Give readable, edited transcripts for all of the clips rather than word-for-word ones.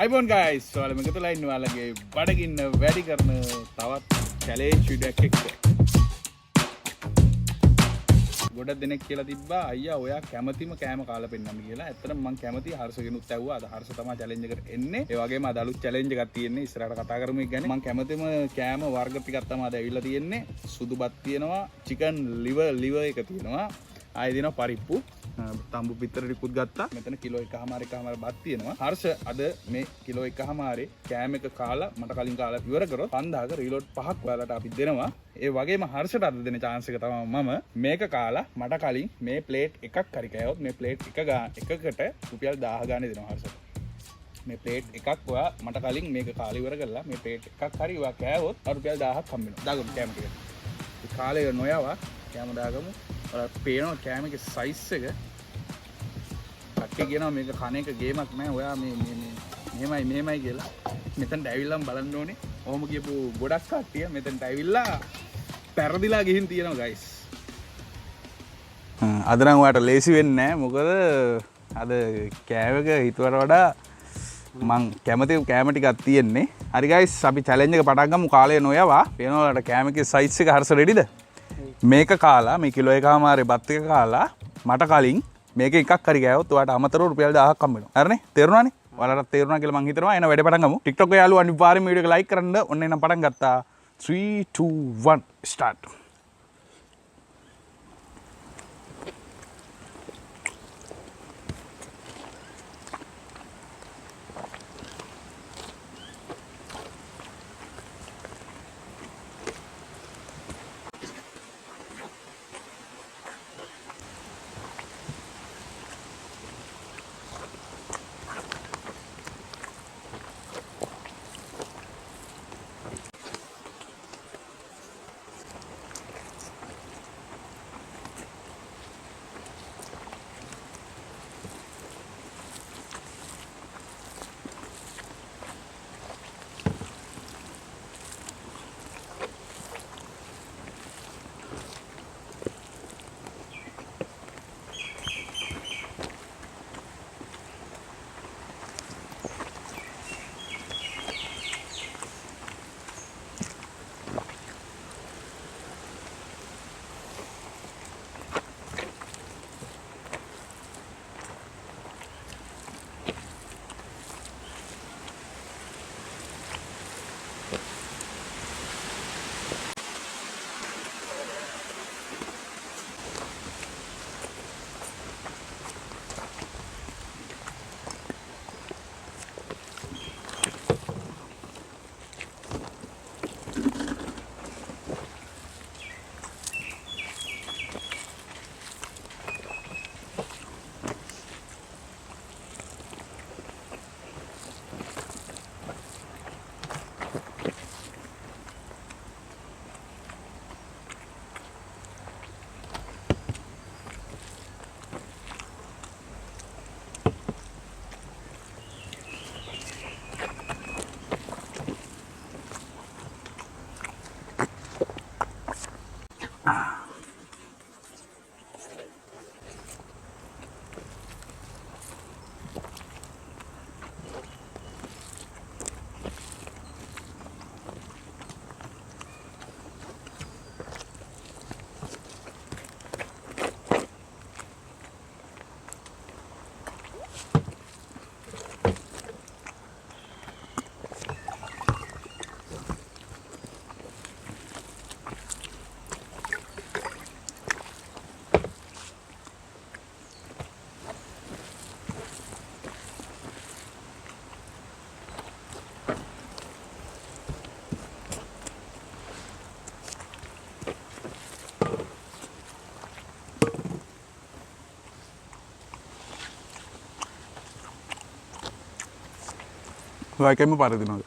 iPhone guys, soalnya mereka tuh lain lagi badakin වැඩි කරන තවත් challenge video එකක් එක්ක. ගොඩක් දෙනෙක් කියලා තිබ්බා අයියා ඔයා කැමතිම කෑම කාලා පෙන්නන්න කියලා. ඇත්තටම මම කැමති හර්ෂගෙනුත් ඇහුවා. අද හර්ෂ තමයි challenge එකට එන්නේ. ඒ වගේම අද අලුත් challenge එකක් තියෙන්නේ. ඉස්සරහට කතා කරමු ඒක ගැන. මම කැමතිම කෑම වර්ග ටිකක් තමයි අද ඇවිල්ලා තියෙන්නේ. සුදු බත් තියෙනවා, chicken liver එක තියෙනවා. ආයෙ දිනවා පරිප්පු. තම්බු පිටර ටිකුත් ගත්තා. මෙතන කිලෝ එකමාරේ බත් තියෙනවා. හර්ෂ අද මේ කිලෝ එකමාරේ කෑම එක කාලා මට කලින් කාලා ඉවර කරොත් 5000ක රීලෝඩ් 5ක් ඔයාලට අපි දෙනවා. ඒ වගේම හර්ෂට අද දෙන chance එක තමයි මම මේක කාලා මට කලින් මේ ප්ලේට් එකක් හරි කෑවොත් මේ ප්ලේට් එකකට රුපියල් 1000 ගානේ දෙනවා හර්ෂට. මේ ප්ලේට් එකක් ඔයා මට කලින් මේක කාලා ඉවර කරලා මේ ප්ලේට් එකක් හරි ඔයා කෑවොත් රුපියල් 1000ක් හම්බ වෙනවා. දාගමු කෑම ටික. ඒ කාලේ නොයවා කෑම දාගමු. ඔයාලා පේනවා කෑම එකේ සයිස් එක. කට්ටිය කියනවා මේක කණ එක ගේමක් නෑ. ඔයා මේ මෙහෙමයි කියලා. මෙතනට ඇවිල්ලාම බලන්න ඕනේ. ඔහොම කියපු ගොඩක් කට්ටිය මෙතනට ඇවිල්ලා පැරදිලා ගිහින් තියෙනවා guys. අද නම් ඔයාලට ලේසි වෙන්නේ නෑ. මොකද අද කෑමක හිතුවට වඩා මං කැමති කෑම ටිකක් තියෙන්නේ. හරි guys අපි challenge එක පටන් ගමු. කාලය නොයවා. පේනවා ඔයාලට කෑම එකේ size එක හරියට රෙඩිද? මේක කාලා මේ කිලෝ එකමාරේ බත් එක කාලා මට කලින් මේක එකක් හරි ගෑවොත් ඔයාලට අමතරව රුපියල් 1000ක් හම්බ වෙනවා. හරිනේ? තේරුණානේ? ඔයාලට තේරුණා කියලා මං හිතනවා. එන වැඩේ පටන් ගමු. TikTok එකේ යාළුවෝ අනිවාර්යයෙන්ම වීඩියෝ එක like කරන්න. ඔන්න එනම් පටන් ගත්තා. 3 2 1 start. Like පාරදිනවා.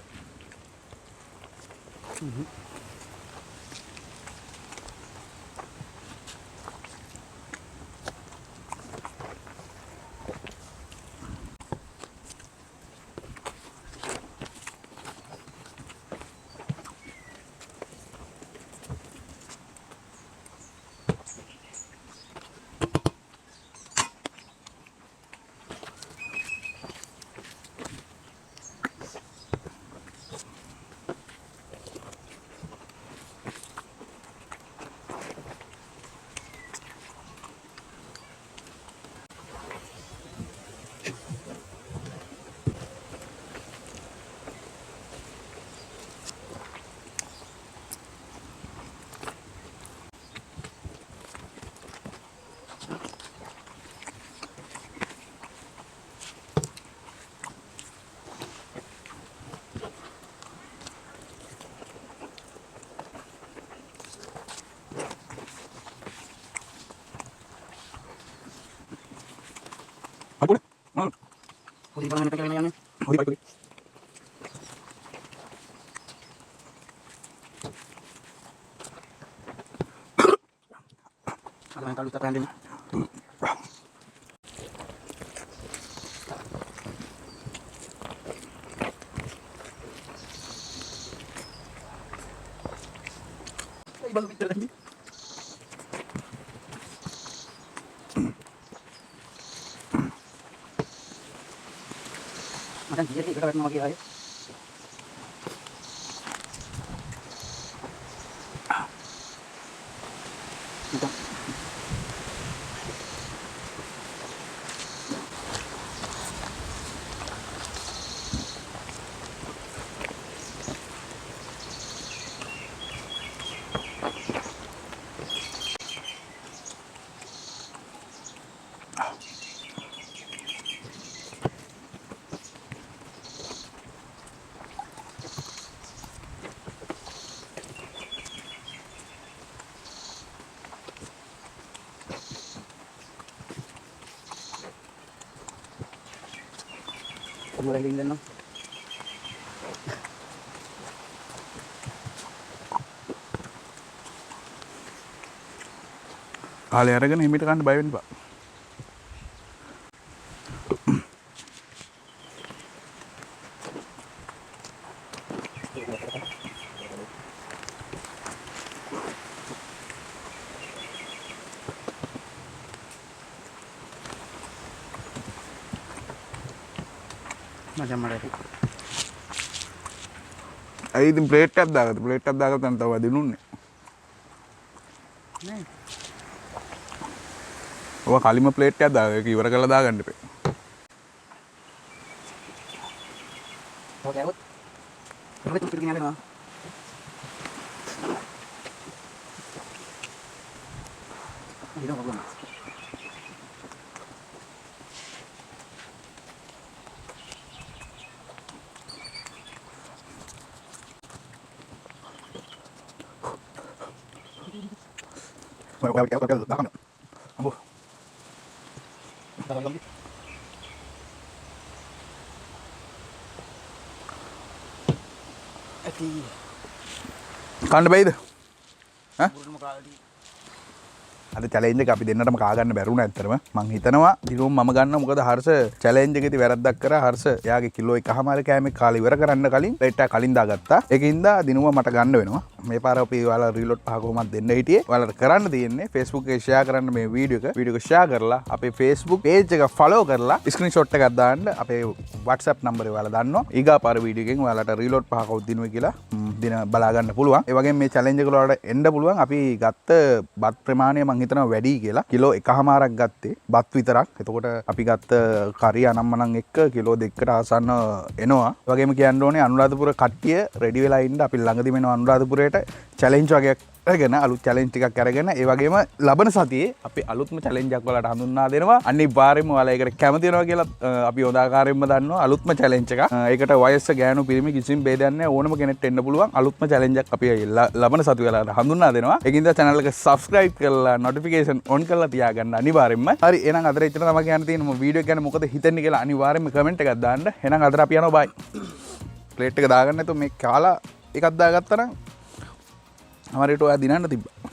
බලන්න එක කරගෙන යන්නේ. හොයි බයි. අද මම කලුත් අපරන් දෙන්න. ඒ බලු පිටර දැන්. මට ගියේ එකට වැටෙනවා කියලා ආයේ. Mulai lindan no. කාලේ අරගෙන හිමිට ගන්න බය වෙන්න බා. Macam mana itu? ඇයි ඉතින් ප්ලේට් එකක් දාගත්ත. ප්ලේට් එකක් දාගත්තම තව දිනුන්නේ. Nih. ඔය කලින්ම ප්ලේට් එකක් දාගන්න. ඒක ඉවර කරලා දාගන්න එපේ. Oke, out. Coba tuh piringnya apa? Ini dong belum. කන්න බැයිද? Burung kali. අද චැලෙන්ජ් එක අපි දෙන්නටම කා ගන්න බැරුණා ඇත්තටම. මං හිතනවා දිනුම් මම ගන්නවා මොකද හර්ෂ චැලෙන්ජ් එකේදී වැරද්දක් කරා. හර්ෂ එයාගේ කිලෝ 1.5 කෑමක් කාලා ඉවර කරන්න කලින් ප්ලේට් එක කලින් දාගත්තා. ඒකින්ද දිනුම මට ගන්න වෙනවා. මේ පාර අපි ඔයාලා රීලෝඩ් පහ කොහොමද දෙන්න හිටියේ. ඔයාලට කරන්න තියෙන්නේ Facebook එකේ ෂෙයා කරන්න මේ වීඩියෝ එක ෂෙයා කරලා අපේ Facebook page එක follow කරලා ස්ක්‍රීන්ෂොට් එකක් දාන්න අපේ WhatsApp නම්බරේ ඔයාලා දන්නවා. ඊගා පාර වීඩියෝ එකෙන් ඔයාලට රීලෝඩ් පහ කවුද දිනුවේ කියලා දින බලා ගන්න පුළුවන්. ඒ වගේම මේ චැලෙන්ජ් එක වලට එන්න පුළුවන්. අපි ගත්ත බත් ප්‍රමාණය මං හිතනවා වැඩි කියලා. කිලෝ 1.5ක් ගත්තේ බත් විතරක්. එතකොට අපි ගත්ත කරිය අනම්මනම් එක්ක කිලෝ 2කට ආසන්න එනවා. ඒ වගේම කියන්න ඕනේ අනුරාධපුර කට්ටිය රෙඩි වෙලා ඉන්න. අපි ළඟදිම එනවා අනුරාධපුරයට චැලෙන්ජ් වගේක් අරගෙන අලුත් චැලෙන්ජ් ටිකක් අරගෙන ඒ වගේම ලබන සතියේ අපි අලුත්ම චැලෙන්ජ් එකක් වලට හඳුන්වා දෙනවා. අනිවාර්යයෙන්ම ඔයාලා ඒකට කැමති වෙනවා කියලා අපි හොදාකාරයෙන්ම දන්නවා. අලුත්ම චැලෙන්ජ් එකක්. ඒකට වයස ගෑනු පිරිමි කිසිම ભેදයක් නැහැ. ඕනම කෙනෙක්ට එන්න පුළුවන්. අලුත්ම චැලෙන්ජ් එකක් අපි ලබන සතියේ ඔයාලට හඳුන්වා දෙනවා. ඒකින්ද channel එක subscribe කරලා notification on කරලා තියාගන්න අනිවාර්යයෙන්ම. හරි එහෙනම් අද ඉතන තමයි කියන්න තියෙන වීඩියෝ එක ගැන මොකද හිතන්නේ කියලා අනිවාර්යයෙන්ම කමෙන්ට් එකක් දාන්න. එහෙනම් අද අපි යනවා bye. ප්ලේට් එක දාගන්න නැතුව මේ කාලා එකක් දාගත්තා නම් අමාරුට ඔයා දිනන්න තිබ්බා.